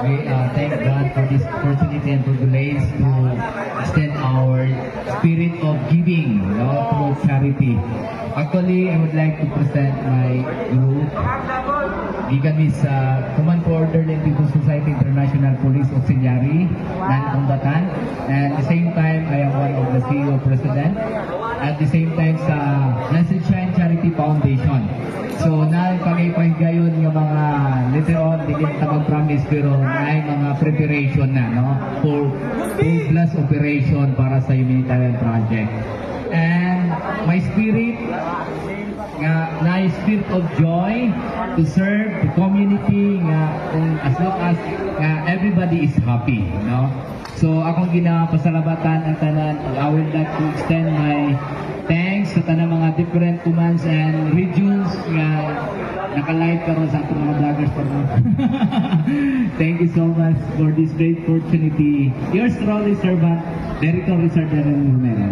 we thank God for this opportunity and privilege to extend our spirit of giving, through charity. Actually, I would like to present my group. Gigamis sa Command for Orderly and People's Society International Police Auxiliary, non-combatant. And at the same time, I am one of the CEO President. At the same time sa Blessed Shine Charity Foundation. So, pag-ipahigayon yung mga later on, hindi kita mag-promise, pero may mga preparation na, for full-blast operation para sa humanitarian project. And my spirit, spirit of joy to serve the community as long as everybody is happy, So akong ginapasalamatan ang tanan. I would like to extend my thanks sa tanang mga different commands and regions nga naka-live karon sa atong mga vloggers pa mo. Thank you so much for this great opportunity. Yours truly, servant, Director Richard Romero.